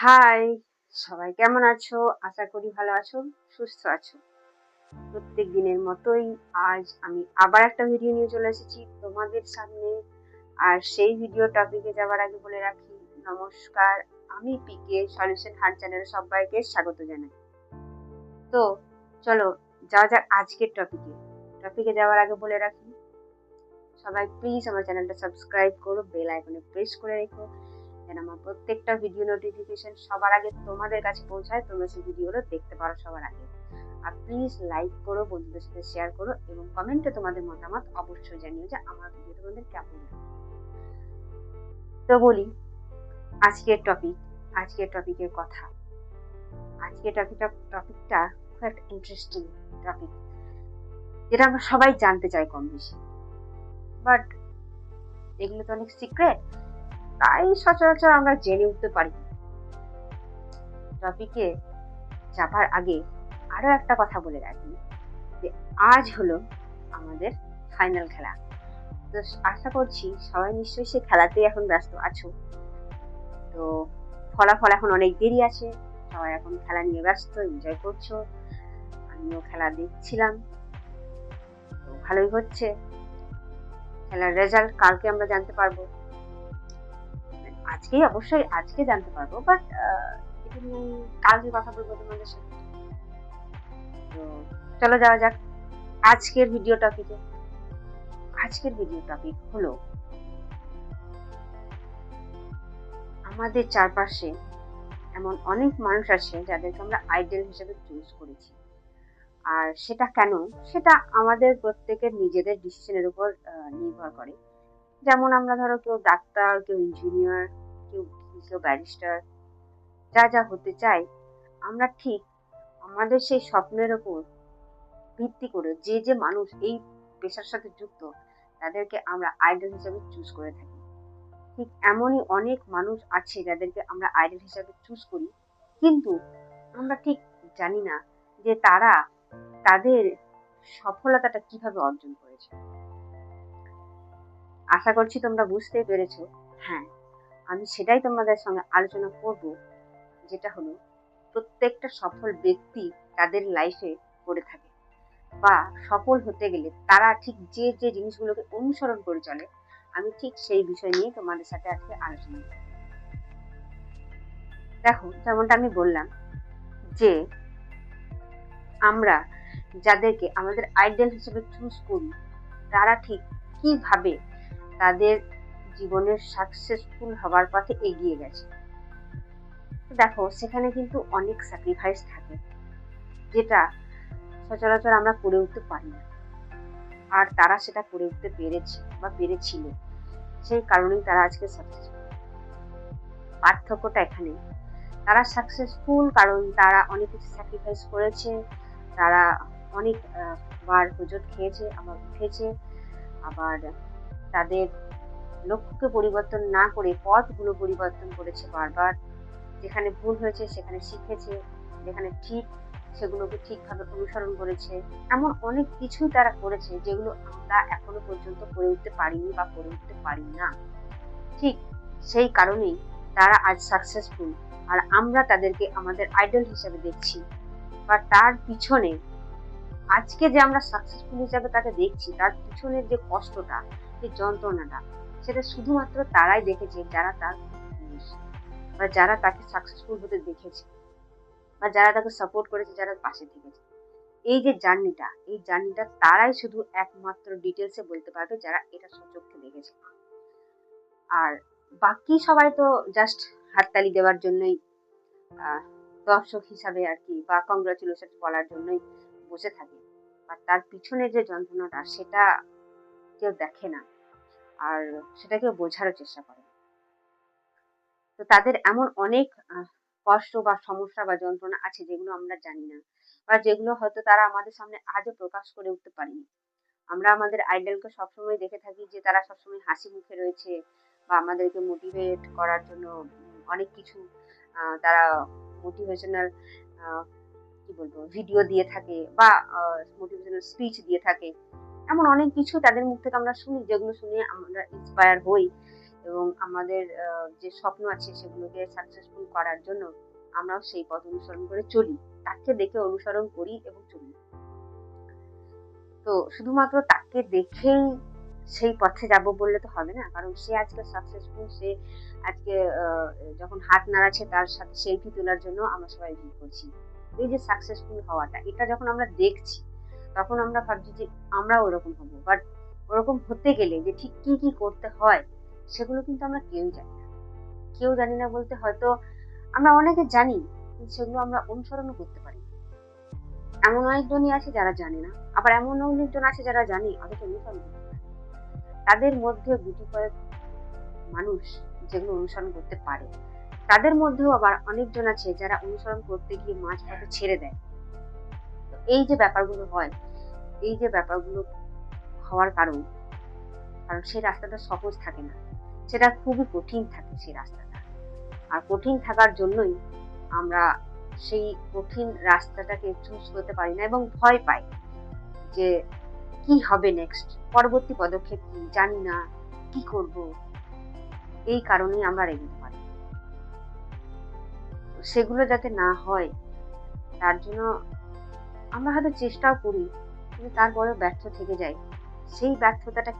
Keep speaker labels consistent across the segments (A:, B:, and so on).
A: High, সবাই কেমন আছো? আশা করি ভালো আছো, সুস্থ আছো। প্রত্যেক দিনের মতোই আজ আমি আবার একটা ভিডিও নিয়ে চলে এসেছি তোমাদের সামনে। আর সেই ভিডিও টপিকে যাওয়ার আগে বলে রাখি, নমস্কার, আমি পিকে সলিউশন হার্ট চ্যানেলে সবাইকে স্বাগত জানাই। তো চলো যাওয়া যাক আজকের টপিকে যাওয়ার আগে বলে রাখি, সবাই প্লিজ আমার চ্যানেলটা সাবস্ক্রাইব করো, বেল আইকনে প্রেস করে রেখো, যেন আমার প্রত্যেকটা ভিডিও নোটিফিকেশন সবার আগে তোমাদের কাছে পৌঁছায়, তোমরা সেই ভিডিওগুলো দেখতে পারো সবার আগে। আর প্লিজ লাইক করো, বন্ধুদের সাথে শেয়ার করো এবং কমেন্টে তোমাদের মতামত অবশ্যই জানিও যে আমার ভিডিও তোমাদের কেমন লাগে। তো বলি আজকের টপিকের কথা। আজকের টপিকটা খুব একটা ইন্টারেস্টিং টপিক, যেটা আমরা সবাই জানতে চাই কম বেশি, বাট এগুলো তো অনেক সিক্রেট, তাই সচরাচর আমরা জেনে উঠতে পারি। টপিকে যাবার আগে আরো একটা কথা বলে রাখি যে আজ হলো আমাদের ফাইনাল খেলা। তো আশা করছি সবাই নিশ্চয়ই সে খেলাতেই এখন ব্যস্ত আছো। তো ফলাফল এখন অনেক দেরি আছে, সবাই এখন খেলা নিয়ে ব্যস্ত, এনজয় করছো, আমিও খেলা দেখছিলাম। তো ভালোই হচ্ছে। খেলার রেজাল্ট কালকে আমরা জানতে পারবো, আজকে জানতে পারবো, বাট এটা নিয়ে কালকে কথা বলবো তোমাদের সাথে। তো চলো যাওয়া যাক আজকের ভিডিও টপিক হলো আমাদের চারপাশে এমন অনেক মানুষ আছে যাদেরকে আমরা আইডল হিসেবে চুজ করেছি। আর সেটা কেন, সেটা আমাদের প্রত্যেকের নিজেদের ডিসিশনের উপর নির্ভর করে। যেমন আমরা ধরো কেউ ডাক্তার, কেউ ইঞ্জিনিয়ার, কেউ ব্যারিস্টার, যা হতে চাই, আমরা ঠিক আমাদের সেই স্বপ্নের উপর ভিত্তি করে যে মানুষ এই পেশার সাথে যুক্ত, তাদেরকে আমরা আইডল হিসেবে চুজ করে থাকি। ঠিক এমনই অনেক মানুষ আছে যাদেরকে আমরা আইডল হিসেবে চুজ করি, কিন্তু আমরা ঠিক জানি না যে তারা তাদের সফলতাটা কিভাবে অর্জন করেছে। আশা করছি তোমরা বুঝতে পেরেছো। হ্যাঁ, আমি সেটাই তোমাদের সঙ্গে আলোচনা করব, যেটা হলো প্রত্যেকটা সফল ব্যক্তি তাদের লাইফে করে থাকে, বা সফল হতে গেলে তারা ঠিক যে জিনিসগুলোকে অনুসরণ করে চলে, আমি ঠিক সেই বিষয় নিয়ে তোমাদের সাথে আজকে আলোচনা করব। দেখো, যেমনটা আমি বললাম যে আমরা যাদেরকে আমাদের আইডল হিসেবে চুজ করি, তারা ঠিক কিভাবে তাদের জীবনের সাকসেসফুল হওয়ার পথে এগিয়ে গেছে। দেখো, সেখানে কিন্তু অনেক স্যাক্রিফাইস থাকে, যেটা সচরাচর আমরা করে উঠতে পারি না, আর তারা সেটা করে উঠতে পেরেছে বা পেরেছিল, সেই কারণেই তারা আজকে সাকসেসফুল। পার্থক্যটা এখানে, তারা সাকসেসফুল কারণ তারা অনেক কিছু স্যাক্রিফাইস করেছে, তারা অনেক বার হোঁচট খেয়েছে, আবার উঠেছে, আবার তাদের লক্ষ্যকে পরিবর্তন না করে পথগুলো পরিবর্তন করেছে বারবার। যেখানে ভুল হয়েছে সেখানে শিখেছে, যেখানে ঠিক সেগুলোকে ঠিকভাবে অনুসরণ করেছে। এমন অনেক কিছুই তারা করেছে যেগুলো আমরা এখনো পর্যন্ত করে উঠতে পারিনি বা করে উঠতে পারি না। ঠিক সেই কারণেই তারা আজ সাকসেসফুল, আর আমরা তাদেরকে আমাদের আইডল হিসেবে দেখছি। বা তার পিছনে আজকে যে আমরা সাকসেসফুল হিসেবে তাকে দেখছি, তার পিছনের যে কষ্টটা, যে যন্ত্রণাটা, সেটা শুধুমাত্র তারাই দেখেছে যারা তার বা যারা তাকে সাকসেসফুল হতে দেখেছে, বা যারা তাকে সাপোর্ট করেছে, যারা পাশে থেকেছে। এই জার্নিটা তারাই শুধু একমাত্র ডিটেলসে বলতে পারবে, যারা এটা সচক্ষে দেখেছে। আর বাকি সবাই তো জাস্ট হাততালি দেওয়ার জন্যই, দর্শক হিসাবে আর কি, বা কংগ্রাচুলেশন বলার জন্যই বসে থাকে। আর তার পিছনে যে যন্ত্রণাটা, সেটা কেউ দেখে না, আর সেটা কেউ বোঝারও চেষ্টা করে। তো তাদের এমন অনেক কষ্ট বা সমস্যা বা যন্ত্রণা আছে যেগুলো আমরা জানি না, বা যেগুলো হয়তো তারা আমাদের সামনে আজও প্রকাশ করে উঠতে পারেনি। আমরা আমাদের আইডলকে সবসময় দেখে থাকি যে তারা সবসময় হাসি মুখে রয়েছে, বা আমাদেরকে মোটিভেট করার জন্য অনেক কিছু তারা মোটিভেশনাল কি বলবো ভিডিও দিয়ে থাকে, বা মোটিভেশনাল স্পিচ দিয়ে থাকে। এমন অনেক কিছু তাদের মুখ থেকে আমরা শুনি, যেগুলো শুনে আমরা ইন্সপায়ার হই এবং আমাদের যে স্বপ্ন আছে সেগুলোকে সাকসেসফুল করার জন্য আমরাও সেই পথ অনুসরণ করে চলি, তাকে দেখে অনুসরণ করি এবং চলি। তো শুধুমাত্র তাকে দেখেই সেই পথে যাব বললে তো হবে না, কারণ সে আজকে সাকসেসফুল, সে আজকে যখন হাত নাড়াচ্ছে তার সাথে সেলফি তোলার জন্য আমরা সবাই ভিড় করছি। এই যে সাকসেসফুল হওয়াটা, এটা যখন আমরা দেখছি তখন আমরা ভাবছি যে আমরা ওরকম হবো, বাট ওরকম হতে গেলে যে ঠিক কি কি করতে হয় সেগুলো কিন্তু আমরা কেউ জানি না। কেউ জানি না বলতে হয়তো আমরা অনেকে জানি, কিন্তু সেগুলো আমরা অনুসরণও করতে পারি। এমন অনেকজনই আছে যারা জানে না, আবার এমন অনেকজন আছে যারা জানে অথচ অনুসরণ করতে পারে। তাদের মধ্যে গুটি কয়েক মানুষ যেগুলো অনুসরণ করতে পারে, তাদের মধ্যেও আবার অনেকজন আছে যারা অনুসরণ করতে গিয়ে মাঝপথে ছেড়ে দেয়। তো এই যে ব্যাপারগুলো হয়, এই যে ব্যাপারগুলো হওয়ার কারণ সেই রাস্তাটা সহজ থাকে না, সেটা খুবই কঠিন থাকে সেই রাস্তাটা। আর কঠিন থাকার জন্যই আমরা সেই কঠিন রাস্তাটাকে চুজ করতে পারি না এবং ভয় পাই যে কি হবে নেক্সট, পরবর্তী পদক্ষেপ কি, জানি না কি করব। এই কারণেই আমরা এগোতে পারি। সেগুলো যাতে না হয় তার জন্য আমরা হয়তো চেষ্টাও করি, কিন্তু তারপরে ব্যর্থ থেকে যাই। সেই ব্যর্থতাটা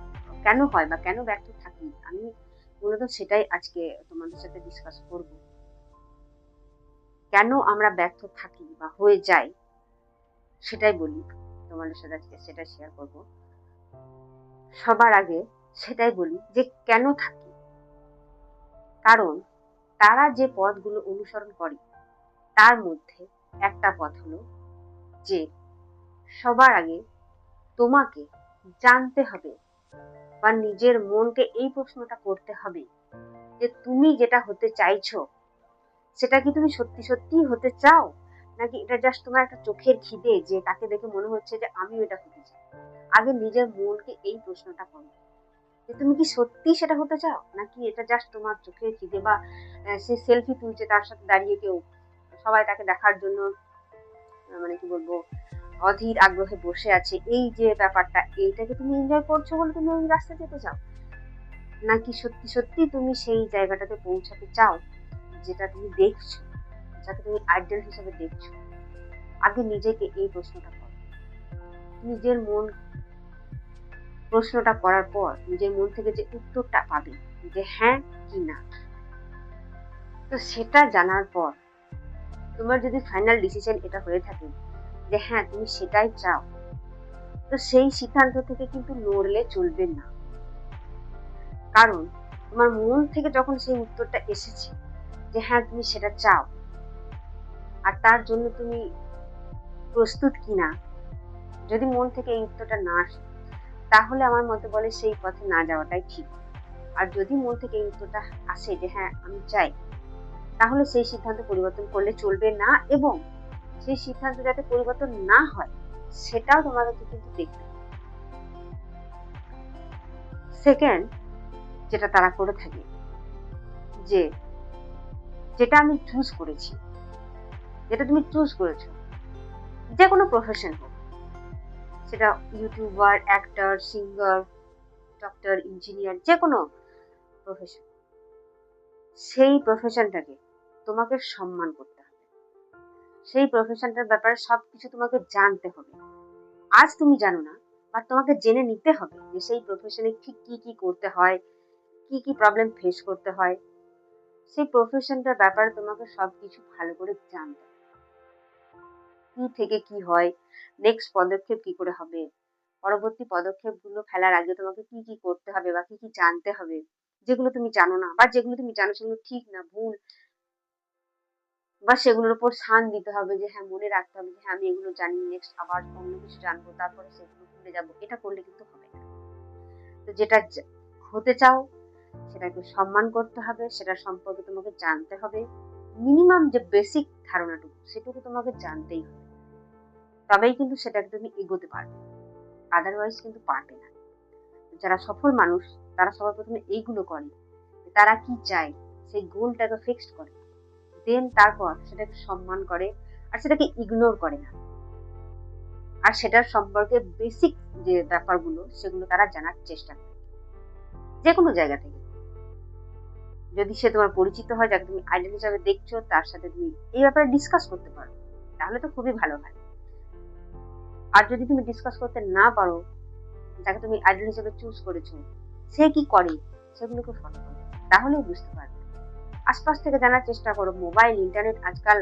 A: কেন হয় বা কেন ব্যর্থ থাকি, আমি মূলত সেটাই আজকে তোমাদের সাথে ডিসকাস করব। কেন আমরা ব্যর্থ থাকি বা হয়ে যাই সেটাই বলি তোমাদের সাথে, আজকে সেটা শেয়ার করব। সবার আগে সেটাই বলি যে কেন থাকি, কারণ তারা যে পথগুলো অনুসরণ করে তার মধ্যে একটা পথ হলো যে সবার আগে তোমাকে জানতে হবে বা নিজের মনকে এই প্রশ্নটা করতে হবে যে তুমি যেটা হতে চাইছো সেটা কি তুমি সত্যি সত্যি হতে চাও, নাকি এটা জাস্ট তোমার একটা চোখের খিদে যে তাকে দেখে মনে হচ্ছে যে আমিও এটা হতে চাই। আগে নিজের মনকে এই প্রশ্নটা করো যে তুমি কি সত্যি সেটা হতে চাও, নাকি এটা জাস্ট তোমার চোখের খিদে বা সে সেলফি তুলছে তার সাথে দাঁড়িয়ে কেউ, সবাই তাকে দেখার জন্য মানে কি বলবো অধীর আগ্রহে বসে আছে, এই যে ব্যাপারটা এইটাকে তুমি এনজয় করছো বলে তুমি ওই রাস্তা যেতে চাও, নাকি সত্যি সত্যি তুমি সেই জায়গাটাতে পৌঁছাতে চাও যেটা তুমি দেখছো, যাকে তুমি আইডল হিসেবে দেখছো। আগে নিজেকে এই প্রশ্নটা করো। নিজের মন প্রশ্নটা করার পর নিজের মন থেকে যে উত্তরটা পাবে যে হ্যাঁ কি না, তো সেটা জানার পর তোমার যদি ফাইনাল ডিসিশন এটা হয়ে থাকে যে হ্যাঁ তুমি সেটাই চাও, তো সেই সিদ্ধান্ত থেকে কিন্তু নড়লে চলবে না। কারণ তোমার মন থেকে যখন সেই উত্তরটা এসেছে যে হ্যাঁ তুমি সেটা চাও, আর তার জন্য তুমি প্রস্তুত কিনা, যদি মন থেকে এই উত্তরটা না আসে তাহলে আমার মতে বলে সেই পথে না যাওয়াটাই ঠিক। আর যদি মন থেকে এই উত্তরটা আসে যে হ্যাঁ আমি চাই, তাহলে সেই সিদ্ধান্ত পরিবর্তন করলে চলবে না, এবং সেই সিদ্ধান্ত যাতে পরিবর্তন না হয় সেটাও তোমাদেরকে কিন্তু দেখতে হবে। সেকেন্ড যেটা তারা করে থাকে, যে যেটা আমি চুজ করেছি, যেটা তুমি চুজ করেছো, যে কোনো প্রফেশন হোক, সেটা YouTuber, actor, singer, doctor, engineer, যে কোনো প্রফেশন, সেই প্রফেশনটাকে তোমাকে সম্মান করতে হবে। সেই প্রফেশনটার ব্যাপারে সবকিছু তোমাকে জানতে হবে। আজ তুমি জানো না, বাট তোমাকে জেনে নিতে হবে যে সেই প্রফেশনে ঠিক কি কি করতে হয়, কি কি প্রবলেম ফেস করতে হয়। সেই প্রফেশনটার ব্যাপারে তোমাকে সবকিছু ভালো করে জানতে হবে। কি থেকে কি হয়, নেক্সট পদক্ষেপ কি করে হবে, পরবর্তী পদক্ষেপগুলো ফেলার আগে তোমাকে কি কি করতে হবে বা কি কি জানতে হবে, যেগুলো তুমি জানো না, বা যেগুলো তুমি জানো সেগুলো ঠিক না ভুল, বা সেগুলোর উপর শান দিতে হবে যে হ্যাঁ মনে রাখতে হবে যে হ্যাঁ আমি এগুলো জানি, নেক্সট আবার অন্য কিছু জানবো, তারপরে সেগুলো ভুলে যাবো। এটা করলে কিন্তু হবে না। তো যেটা হতে চাও সেটাকে সম্মান করতে হবে, সেটা সম্পর্কে তোমাকে জানতে হবে, মিনিমাম যে বেসিক ধারণাটুকু সেটুকু তোমাকে জানতেই হবে, তবেই কিন্তু সেটাকে তুমি এগোতে পারবে, আদারওয়াইজ কিন্তু পারবে না। যারা সফল মানুষ তারা সবার প্রথমে এইগুলো করে, তারা কি চায় সেই গোলটাকে ফিক্সড করে, দেন তারপর সেটাকে সম্মান করে আর সেটাকে ইগনোর করে না, আর সেটার সম্পর্কে বেসিক যে ব্যাপারগুলো সেগুলো তারা জানার চেষ্টা করে যে কোনো জায়গা থেকে। যদি সে তোমার পরিচিত হয়, যাকে তুমি আইডল হিসাবে দেখছো, তার সাথে তুমি এই ব্যাপারে ডিসকাস করতে পারো, তাহলে তো খুবই ভালো হয়। আর যদি তুমি ডিসকাস করতে না পারো, যাকে তুমি আইডল হিসেবে চুজ করেছো সে কি করে সেগুলোকে ফলো করো, তাহলেই বুঝতে পারবে। আশপাশ থেকে জানার চেষ্টা করো। মোবাইল, ইন্টারনেট আজকাল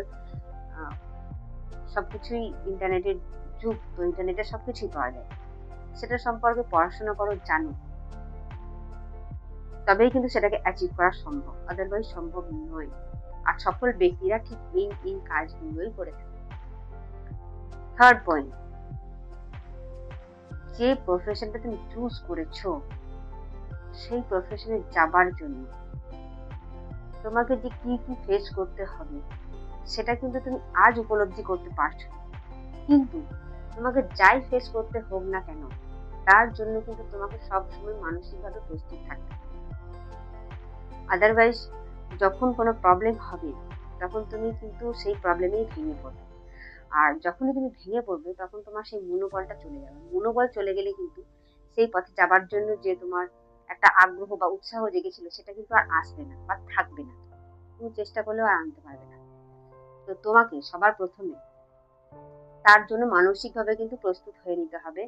A: আহ, সবকিছুই ইন্টারনেটের যুগ, তো ইন্টারনেটে সবকিছুই পাওয়া যায়। সেটা সম্পর্কে পড়াশোনা করো, জানো, তবেই কিন্তু সেটাকে অ্যাচিভ করা সম্ভব, আদারওয়াইজ সম্ভব নয়। আর সফল ব্যক্তিরা ঠিক এই কাজগুলোই করে থাকে। থার্ড পয়েন্ট, যে প্রফেশনটা তুমি চুজ করেছো সেই প্রফেশনে যাবার জন্য তোমাকে যে কি কি ফেস করতে হবে সেটা কিন্তু তুমি আজ উপলব্ধি করতে পারছো, কিন্তু তোমাকে যাই ফেস করতে হোক না কেন তার জন্য কিন্তু তোমাকে সবসময় মানসিকভাবে প্রস্তুত থাকতে হবে। আদারওয়াইজ যখন কোনো প্রবলেম হবে তখন তুমি কিন্তু সেই প্রবলেমেই ভেঙে পড়বে। আর যখনই তুমি ভেঙে পড়বে তখন তোমার সেই মনোবলটা চলে যাবে। মনোবল চলে গেলে কিন্তু সেই পথে যাবার জন্য যে তোমার একটা আগ্রহ বা উৎসাহ জেগেছিল সেটা কিন্তু আর আসবে না বা থাকবে না, তুমি চেষ্টা করলেও আর আনতে পারবে না। তো তোমাকে সবার প্রথমে তার জন্য মানসিকভাবে কিন্তু প্রস্তুত হয়ে নিতে হবে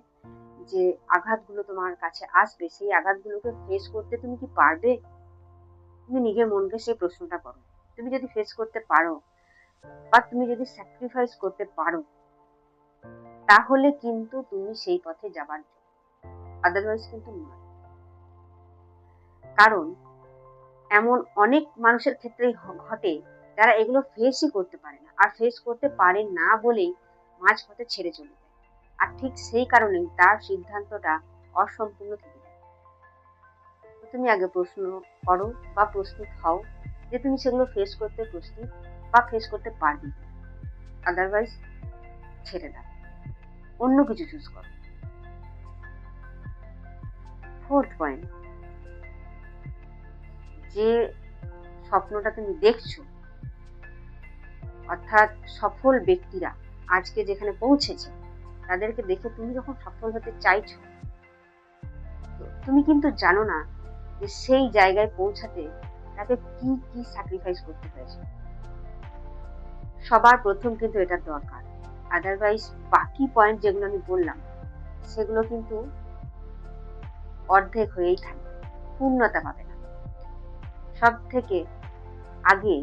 A: যে আঘাতগুলো তোমার কাছে আসবে, সেই আঘাতগুলোকে ফেস করতে তুমি কি পারবে। তুমি নিজের মনকে সেই প্রশ্নটা করো। তুমি যদি ফেস করতে পারো বা তুমি যদি স্যাক্রিফাইস করতে পারো তাহলে কিন্তু তুমি সেই পথে যাবার, আদারওয়াইজ কিন্তু নয়। কারণ এমন অনেক মানুষের ক্ষেত্রেই ঘটে যারা এগুলো ফেসই করতে পারে না, আর ফেস করতে পারে না বলেই মাঝপথে ছেড়ে চলে যায়। আর ঠিক সেই কারণেই তার সিদ্ধান্তটা অসম্পূর্ণ থেকে যায়। তুমি আগে প্রশ্ন করো বা প্রস্তুত হও যে তুমি সেগুলো ফেস করতে প্রস্তুত বা ফেস করতে পারবে, আদারওয়াইজ ছেড়ে দাও, অন্য কিছু চুজ করো। ফোর্থ পয়েন্ট, যে স্বপ্নটা তুমি দেখছো, অর্থাৎ সফল ব্যক্তিরা আজকে যেখানে পৌঁছেছে তাদেরকে দেখে তুমি যখন সফল হতে চাইছো, তুমি কিন্তু জানো না যে সেই জায়গায় পৌঁছাতে তাকে কি কি স্যাক্রিফাইস করতে হয়েছে। সবার প্রথম কিন্তু এটা দরকার, আদারওয়াইজ বাকি পয়েন্ট যেগুলো আমি বললাম সেগুলো কিন্তু অর্ধেক হয়েই থাকবে, পূর্ণতা পাবে না। সব থেকে আগে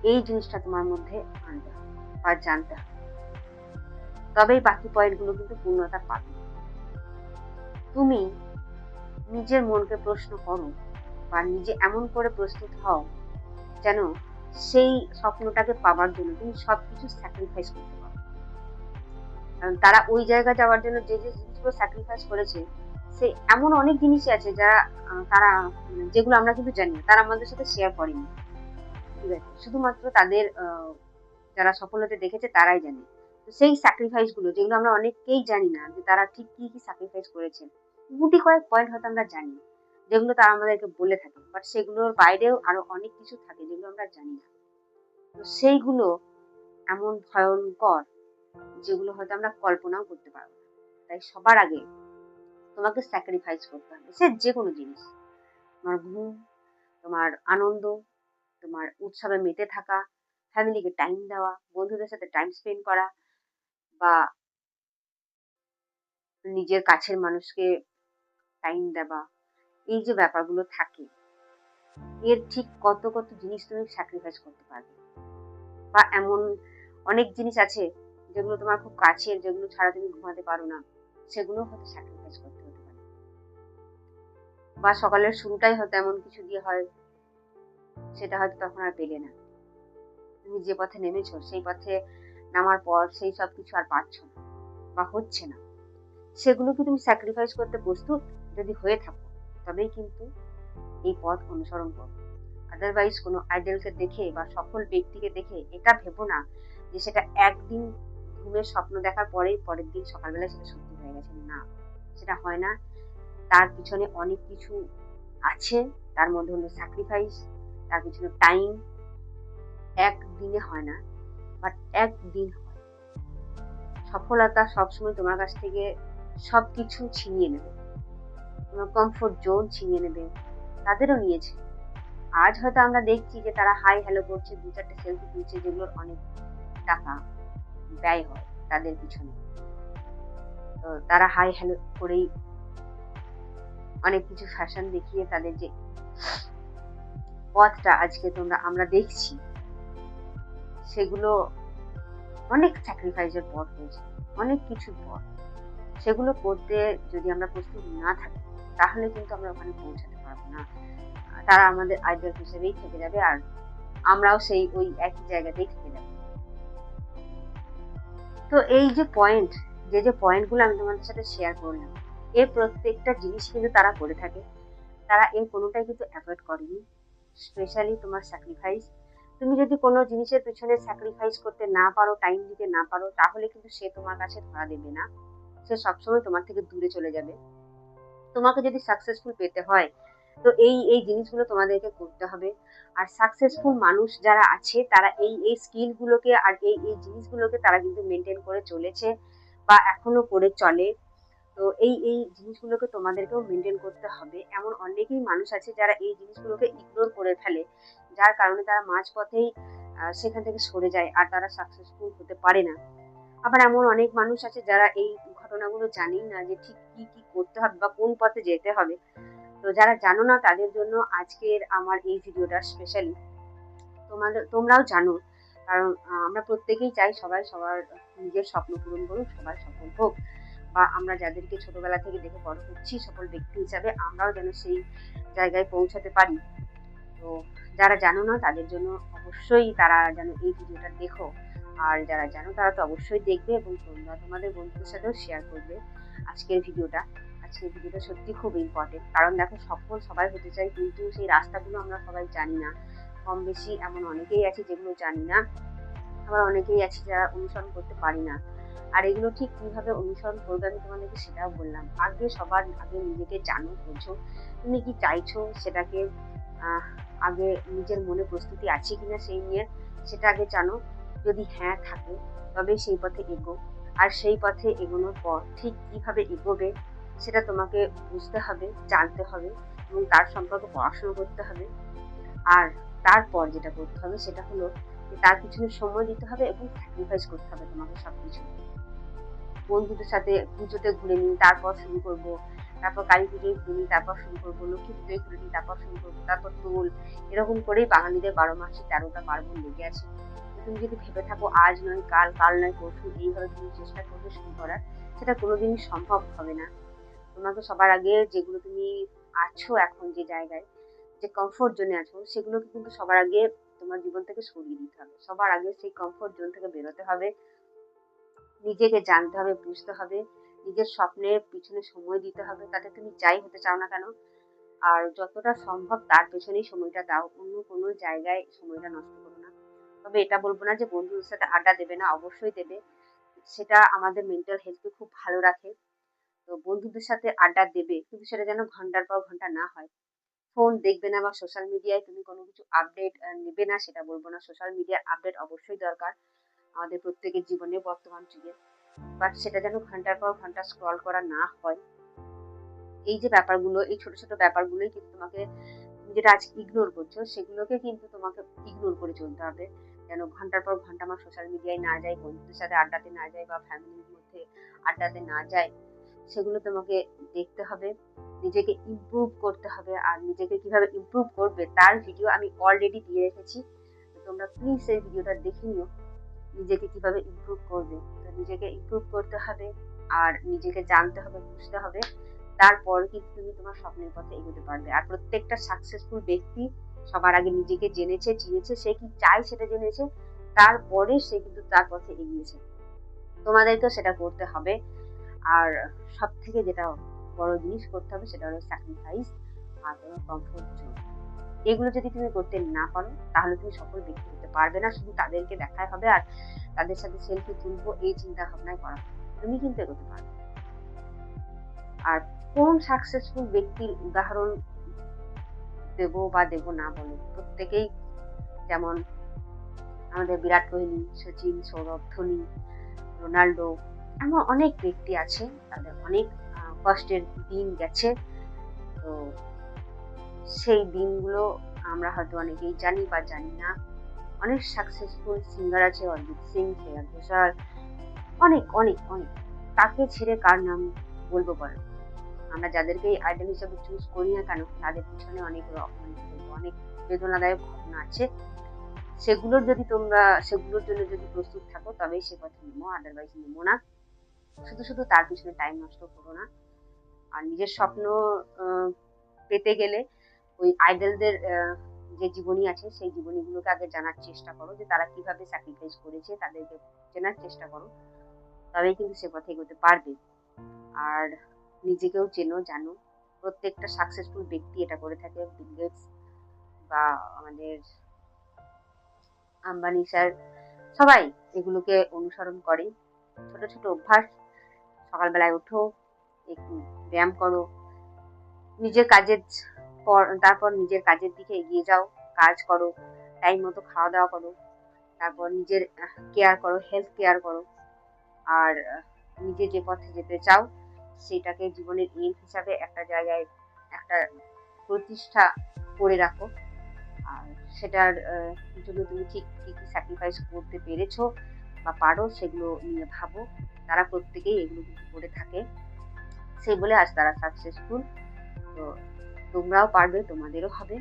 A: এই জিনিসটা তোমার মধ্যে আনতে হবে বা জানতে হবে, তবেই বাকি পয়েন্টগুলো কিন্তু পূর্ণতা পাবে। তুমি নিজের মনকে প্রশ্ন করো বা নিজে এমন করে প্রস্তুত হও যেন সেই স্বপ্নটাকে পাওয়ার জন্য তুমি সবকিছু স্যাক্রিফাইস করতে পারো। কারণ তারা ওই জায়গায় যাওয়ার জন্য যে যে জিনিসগুলো স্যাক্রিফাইস করেছে, সে এমন অনেক জিনিসই আছে যা তারা যেগুলো আমরা কিন্তু জানি না, তারা আমাদের সাথে শেয়ার করেনি। ঠিক আছে, শুধুমাত্র তাদের যারা সফল হতে দেখেছে তারাই জানে। তো সেই স্যাক্রিফাইস গুলো যেগুলো আমরা অনেকেই জানি না যে তারা ঠিক কি কি স্যাক্রিফাইস করেছে, গুটি কয়েক পয়েন্ট হয়তো আমরা জানি যেগুলো তারা আমাদেরকে বলে থাকে, বাট সেগুলোর বাইরেও আরো অনেক কিছু থাকে যেগুলো আমরা জানি না। তো সেইগুলো এমন ভয়ঙ্কর যেগুলো হয়তো আমরা কল্পনাও করতে পারবো না। তাই সবার আগে তোমাকে স্যাক্রিফাইস করতে হবে, সে যে কোনো জিনিস, তোমার ঘুম, তোমার আনন্দ, তোমার উৎসবে মেতে থাকা, ফ্যামিলিকে টাইম দেওয়া, বন্ধুদের সাথে টাইম স্পেন্ড করা, বা নিজের কাছের মানুষকে টাইম দেওয়া, এই যে ব্যাপারগুলো থাকে এর ঠিক কত কত জিনিস তুমি স্যাক্রিফাইস করতে পারবে। বা এমন অনেক জিনিস আছে যেগুলো তোমার খুব কাছের, যেগুলো ছাড়া তুমি ঘুমাতে পারো না, সেগুলো হয়তো স্যাক্রিফাইস করতে হতে পারে। বা সকালের শুরুটাই হয়তো এমন কিছু দিয়ে হয় সেটা হয়তো তখন আর পেলে না, তুমি যে পথে নেমেছো সেই পথে নামার পর সেই সব কিছু আর পাচ্ছ না বা হচ্ছে না, সেগুলো কি তুমি স্যাক্রিফাইস করতে প্রস্তুত? যদি হয়ে থাকো তবেই কিন্তু এই পথ অনুসরণ করো। আদারওয়াইজ কোনো আইডলকে দেখে বা সফল ব্যক্তিকে দেখে এটা ভেবো না যে সেটা একদিন ঘুমের স্বপ্ন দেখার পরেই পরের দিন সকালবেলা সেটা সত্যি হয়ে গেছে, না, সেটা হয় না। তার পিছনে অনেক কিছু আছে, তার মধ্যে হলো স্যাক্রিফাইস, তার পিছনে টাইম। একদিনে হয় না, বাট একদিন হয়। সফলতা সবসময় তোমার কাছ থেকে সবকিছু ছিনিয়ে নেবে, তোমার কমফোর্ট জোন ছিনিয়ে নেবে, তাদেরও নিয়েছে। আজ হয়তো আমরা দেখছি যে তারা হাই হ্যালো করছে, 2-4টে সেলফি তুলছে, যেগুলোর অনেক টাকা ব্যয় হয় তাদের পিছনে। তো তারা হাই হ্যালো করেই অনেক কিছু ফ্যাশন দেখিয়ে তাদের যে পথটা আজকে আমরা দেখছি, সেগুলো অনেক স্যাক্রিফাইসের পর হয়েছে, অনেক কিছুর পর। সেগুলো করতে যদি আমরা প্রস্তুত না থাকি, তাহলে কিন্তু আমরা ওখানে পৌঁছাতে পারবো না। তারা আমাদের আইডল হিসেবেই থেকে যাবে, আর আমরাও সেই ওই একই জায়গাতেই থেকে যাবো। তো এই যে পয়েন্টগুলো আমি তোমাদের সাথে শেয়ার করলাম, এর প্রত্যেকটা জিনিস কিন্তু তারা করে থাকে। তারা এর কোনোটাই কিন্তু অ্যাভয়েড করেনি। স্পেশালি তোমার স্যাক্রিফাইস। তুমি যদি কোনো জিনিসের পেছনে স্যাক্রিফাইস করতে না পারো, টাইম দিতে না পারো, তাহলে কিন্তু সে তোমার কাছে ধরা দেবে না। সে সবসময় তোমার থেকে দূরে চলে যাবে। তোমাকে যদি সাকসেসফুল পেতে হয়, তো এই জিনিসগুলো তোমাদেরকে করতে হবে। আর সাকসেসফুল মানুষ যারা আছে, তারা এই স্কিলগুলোকে আর এই জিনিসগুলোকে তারা কিন্তু মেনটেন করে চলেছে বা এখনো করে চলে। তো এই জিনিসগুলোকে তোমাদেরকেও মেনটেন করতে হবে। এমন অনেকেই মানুষ আছে যারা এই জিনিসগুলোকে ইগনোর করে ফেলে, যার কারণে তারা মাঝপথেই সেখান থেকে সরে যায় আর তারা সাকসেসফুল হতে পারে না। আবার এমন অনেক মানুষ আছে যারা এই ঘটনাগুলো জানেই না যে ঠিক কি করতে হবে বা কোন পথে যেতে হবে। তো যারা জানো না, তাদের জন্য আজকের আমার এই ভিডিওটা স্পেশালি। তোমরাও জানো, কারণ আমরা প্রত্যেকেই চাই সবাই সবার নিজের স্বপ্ন পূরণ করুক, সবাই সফল হোক, বা আমরা যাদেরকে ছোটবেলা থেকে দেখে বড় হচ্ছি সফল ব্যক্তি হিসাবে, আমরাও যেন সেই জায়গায় পৌঁছাতে পারি। তো যারা জানো না, তাদের জন্য অবশ্যই তারা যেন এই ভিডিওটা দেখো। আর যারা জানো তারা তো অবশ্যই দেখবে, এবং তোমরা তোমাদের বন্ধুদের সাথেও শেয়ার করবে আজকের ভিডিওটা। আজকের ভিডিওটা সত্যি খুব ইম্পর্টেন্ট, কারণ দেখো, সফল সবাই হতে চাই, কিন্তু সেই রাস্তাগুলো আমরা সবাই জানি না। কম বেশি এমন অনেকেই আছে যেগুলো জানি না, আবার অনেকেই আছে যারা অনুসরণ করতে পারি না। আর এগুলো ঠিক কিভাবে অনুসরণ করবে আমি তোমাদেরকে সেটাও বললাম। সবার আগে নিজেকে জানো, বোঝো, তুমি কি চাইছো সেটাকে। আগে নিজের মনে প্রস্তুতি আছে কিনা সেই নিয়ে সেটা আগে জানো। যদি হ্যাঁ থাকে, তবে সেই পথে এগো। আর সেই পথে এগোনোর পর ঠিক কিভাবে এগোবে সেটা তোমাকে বুঝতে হবে, জানতে হবে, এবং তার সম্পর্কে পড়াশোনা করতে হবে। আর তারপর যেটা করতে হবে সেটা হলো যে তার পিছনে সময় দিতে হবে এবং স্যাক্রিফাইস করতে হবে তোমাকে সবকিছু। বন্ধুদের সাথে পুজোতে ঘুরে নিই, তারপর শুরু করবো, তারপর কালী পুজোয় ঘুরে নিই, তারপর শুরু করবো, লক্ষ্মী পুজোয় ঘুরে নিই, তারপর শুরু করবো, তারপর দোল। এরকম করেই বাঙালিদের 12 মাসে 13টা পার্বণ লেগে আছে। তুমি যদি ভেবে থাকো আজ নয় কাল, কাল নয় পরশু, এইভাবে তুমি চেষ্টা করবে শুরু করার, সেটা কোনোদিনই সম্ভব হবে না। তোমাকে সবার আগে যেগুলো তুমি আছো এখন যে জায়গায়, যে কমফোর্ট জোনে আছো, সেগুলোকে কিন্তু সবার আগে তোমার জীবন থেকে সরিয়ে দিতে হবে। সবার আগে সেই কমফোর্ট জোন থেকে বেরোতে হবে, নিজেকে জানতে হবে, বুঝতে হবে, নিজের স্বপ্নের পিছনে সময় দিতে হবে। তাতে তুমি যাই হতে চাও না কেন, আর যতটা সম্ভব তার পেছনেই সময়টা দাও, অন্য কোনো জায়গায় সময়টা নষ্ট করো না। তবে এটা বলবো না যে বন্ধুদের সাথে আড্ডা দেবে না, অবশ্যই দেবে। সেটা আমাদের মেন্টাল হেলথকে খুব ভালো রাখে। তো বন্ধুদের সাথে আড্ডা দেবে, কিন্তু সেটা যেন ঘন্টার পর ঘন্টা না হয়। ফোন দেখবে না বা সোশ্যাল মিডিয়ায় তুমি কোনো কিছু আপডেট নেবে না, সেটা বলবো না। সোশ্যাল মিডিয়ার আপডেট অবশ্যই দরকার আমাদের প্রত্যেকের জীবনে বর্তমান যুগে, বাট সেটা যেন ঘন্টার পর ঘন্টা স্ক্রল করা না হয়। এই যে ব্যাপারগুলো, এই ছোট ছোট ব্যাপারগুলোই কিন্তু তোমাকে, তুমি যেটা আজ ইগনোর করছো, সেগুলোকে কিন্তু তোমাকে ইগনোর করে চলতে হবে। যেন ঘন্টার পর ঘন্টা আমার সোশ্যাল মিডিয়ায় না যায়, বন্ধুদের সাথে আড্ডাতে না যায়, বা ফ্যামিলির মধ্যে আড্ডাতে না যায়। সেগুলো তোমাকে দেখতে হবে, নিজেকে ইমপ্রুভ করতে হবে। আর নিজেকে কিভাবে ইমপ্রুভ করবে তার ভিডিও আমি অলরেডি দিয়ে রেখেছি, তোমরা প্লিজ এই ভিডিওটা দেখে নিও। নিজেকে কিভাবে ইমপ্রুভ করবে, তো নিজেকে ইমপ্রুভ করতে হবে, আর নিজেকে জানতে হবে, বুঝতে হবে। তারপর কিন্তু তুমি তোমার স্বপ্নের পথে এগোতে পারবে। আর প্রত্যেকটা সাকসেসফুল ব্যক্তি সবার আগে নিজেকে জেনেছে, চিনেছে, সে কি চায় সেটা জেনেছে, তারপরে সে কিন্তু তার পথে এগিয়েছে। তোমাদেরকেও সেটা করতে হবে। আর সব থেকে যেটা বড় জিনিস করতে হবে সেটা হলো স্যাক্রিফাইস আর তোমার কমফোর্ট জোন। এগুলো যদি তুমি করতে না পারো, তাহলে তুমি সফল ব্যক্তি হতে পারবে না। শুধু তাদেরকে দেখাই হবে আর তাদের সাথে সেলফি তুলবো, এই চিন্তা ভাবনায় করা হবে। তুমি কিন্তু এগোতে পারবে। আর কোন সাকসেসফুল ব্যক্তির উদাহরণ দেবো বা দেবো না বলো, প্রত্যেকেই, যেমন আমাদের বিরাট কোহলি, সচিন, সৌরভ, ধোনি, রোনাল্ডো, এমন অনেক ব্যক্তি আছে, তাদের অনেক কষ্টের দিন গেছে। তো সেই দিনগুলো আমরা হয়তো অনেকেই জানি বা জানি না, অনেক সাকসেসফুল সিঙ্গার আছে, অরিজিৎ সিং, শ্রেয়া ঘোষাল, অনেক অনেক অনেক। তাকে ছেড়ে কার নাম বলবো বলো? আমরা যাদেরকে আইডল হিসেবে চুজ করি না কেন, তাদের পিছনে অনেক অনেক বেদনাদায়ক ঘটনা আছে। সেগুলোর জন্য যদি প্রস্তুত থাকো তবেই সে কথা নেবো, আদারওয়াইজ নেবো না। শুধু শুধু তার পিছনে টাইম নষ্ট করো না। আর নিজের স্বপ্ন পেতে গেলে ওই আইডলদের যে জীবনী আছে সেই জীবনীগুলোকে আগে জানার চেষ্টা করো, যে তারা কিভাবে স্যাক্রিফাইস করেছে, তাদেরকে চেনার চেষ্টা করো, তবেই কিন্তু সে পথে এগোতে পারবে। আর নিজেকেও চেনো, জানো। প্রত্যেকটা সাকসেসফুল ব্যক্তি এটা করে থাকে। বিল গেটস বা আমাদের আম্বানি স্যার, সবাই এগুলোকে অনুসরণ করে। ছোট ছোট অভ্যাস, সকালবেলায় ওঠো, একটু ব্যায়াম করো, নিজের কাজের তারপর নিজের কাজের দিকে এগিয়ে যাও, কাজ করো, টাইম মতো খাওয়া দাওয়া করো, তারপর নিজের কেয়ার করো, হেলথ কেয়ার করো। আর নিজে যে পথে যেতে চাও সেটাকে জীবনের এইম হিসাবে একটা জায়গায় একটা প্রতিষ্ঠা করে রাখো। আর সেটার জন্য তুমি ঠিক কি কি স্যাক্রিফাইস করতে পেরেছো বা পারো সেগুলো নিয়ে ভাবো। তারা প্রত্যেকেই এগুলো কিন্তু করে থাকে, সেই বলে আজ তারা সাকসেসফুল। তো তোমরাও পারবে, তোমাদেরও হবে।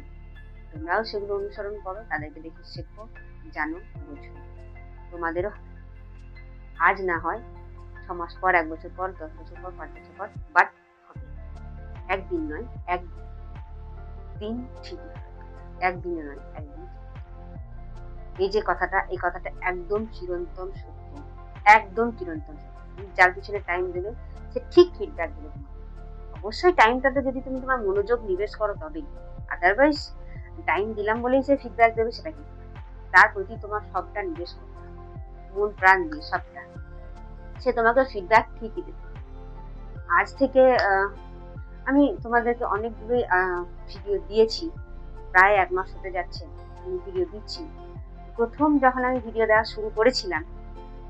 A: তোমরাও সেগুলো অনুসরণ করো, তাদেরকে দেখে শেখো, জানো, বোঝো, তোমাদেরও আজ না হয় 6 মাস পর, 1 বছর পর, 10 বছর পর, 5 বছর পর, বাট হবে। একদিন নয়, একদিন ঠিকই হবে। একদিনে নয়, একদিন। এই যে কথাটা, এই কথাটা একদম চিরন্তন সত্য, একদম চিরন্তন সত্য। যার পিছনে টাইম দেবে সে ঠিক ফিডব্যাক দেবে তোমাকে। অবশ্যই টাইমটাতে যদি তুমি তোমার মনোযোগ নিবেশ করো তবেই। আদারওয়াইজ টাইম দিলাম বলেই সে ফিডব্যাক দেবে সেটা কিন্তু না। তার প্রতি তোমার সবটা নিবেশ করতে হবে, মন প্রাণ দিয়ে সবটা। সে তোমাকে ফিডব্যাক ঠিকই দেবে। আজ থেকে আমি তোমাদেরকে অনেকগুলোই ভিডিও দিয়েছি, প্রায় 1 মাস হতে যাচ্ছে আমি ভিডিও দিচ্ছি। প্রথম যখন আমি ভিডিও দেওয়া শুরু করেছিলাম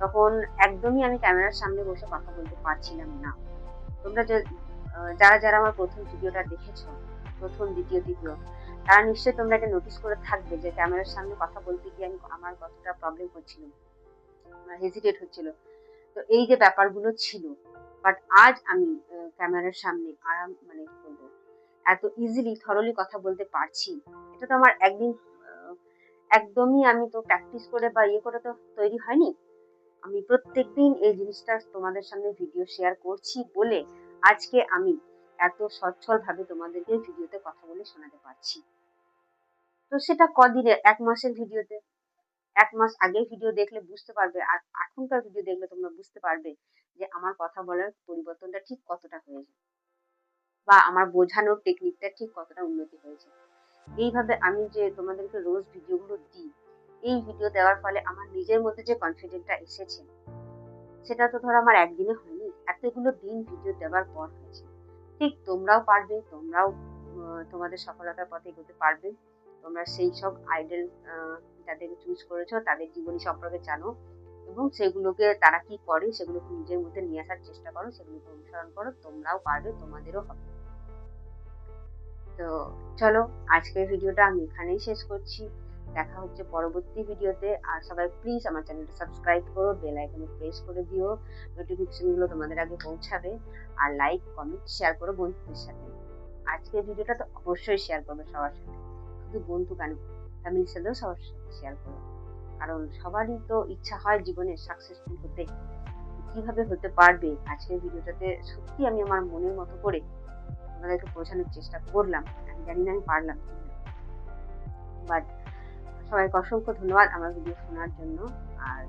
A: তখন একদমই আমি ক্যামেরার সামনে বসে কথা বলতে পারছিলাম না। তোমরা যারা যারা আমার প্রথম ভিডিওটা দেখেছো, প্রথম, দ্বিতীয়, তৃতীয়, তারা নিশ্চয়ই তোমরা এটা নোটিস করে থাকবে যে ক্যামেরার সামনে কথা বলতে গিয়ে আমার কতটা প্রবলেম হচ্ছিল, হেজিটেট হচ্ছিল। তো এই যে ব্যাপারগুলো ছিল, বাট আজ আমি ক্যামেরার সামনে মানে কি বলবো, এত ইজিলি থরলি কথা বলতে পারছি। এটা তো আমার একদমই আমি তো প্র্যাকটিস করে বা ইয়ে করে তো তৈরি হয়নি। আমি প্রত্যেকদিন এই জিনিসটা তোমাদের সামনে ভিডিও শেয়ার করছি বলে আজকে আমি এত সচ্ছল ভাবে তোমাদেরকে ভিডিওতে কথা বলে শোনাতে পারছি। তো সেটা কদিনে, 1 মাসের ভিডিওতে, 1 মাস আগের ভিডিও দেখলে বুঝতে পারবে, আর এখনকার ভিডিও দেখলে তোমরা বুঝতে পারবে যে আমার কথা বলার পরিবর্তনটা ঠিক কতটা হয়েছে, বা আমার বোঝানোর টেকনিকটা ঠিক কতটা উন্নতি হয়েছে। এইভাবে আমি যে তোমাদেরকে রোজ ভিডিওগুলো দিই, এই ভিডিও দেওয়ার ফলে আমার নিজের মধ্যে যে কনফিডেন্টটা এসেছে সেটা তো ধরো আমার একদিনে হয়নি, এতগুলো দিন ভিডিও দেওয়ার পর হয়েছে। ঠিক তোমরাও পারবে, তোমরাও তোমাদের সফলতার পথে এগোতে পারবে। তোমরা সেই সব আইডল যাদেরকে চুজ করেছো তাদের জীবনী সম্পর্কে জানো, এবং সেগুলোকে তারা কি করে সেগুলোকে নিজের মধ্যে নিয়ে আসার চেষ্টা করো, সেগুলোকে অনুসরণ করো, তোমরাও পারবে, তোমাদেরও হবে। তো চলো, আজকের ভিডিওটা আমি এখানেই শেষ করছি। দেখা হচ্ছে পরবর্তী ভিডিওতে। আর সবাই প্লিজ আমার চ্যানেলটা সাবস্ক্রাইব করো, বেল আইকনে প্রেস করে দিও, নোটিফিকেশন গুলো তোমাদের আগে পৌঁছাবে। আর লাইক, কমেন্ট, শেয়ার করো বন্ধুদের সাথে। আজকের ভিডিওটা তো অবশ্যই শেয়ার করবে সবার সাথে, শুধু বন্ধু কেন, ফ্যামিলির সাথেও সবার সাথে শেয়ার করো। কারণ সবারই তো ইচ্ছা হয় জীবনে সাকসেসফুল হতে। কিভাবে হতে পারবে আজকের ভিডিওটাতে সত্যি আমি আমার মনের মতো করে তোমাদেরকে বোঝানোর চেষ্টা করলাম। আমি জানি না আমি পারলাম, বাট সবাইকে অসংখ্য ধন্যবাদ আমার ভিডিও শোনার জন্য। আর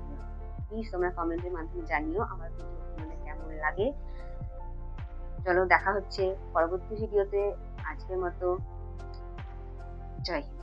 A: প্লিজ তোমরা কমেন্টের মাধ্যমে জানিও আমার ভিডিও তোমাদের কেমন লাগে। চলো, দেখা হচ্ছে পরবর্তী ভিডিওতে। আজকের মতো জয় হিন্দ।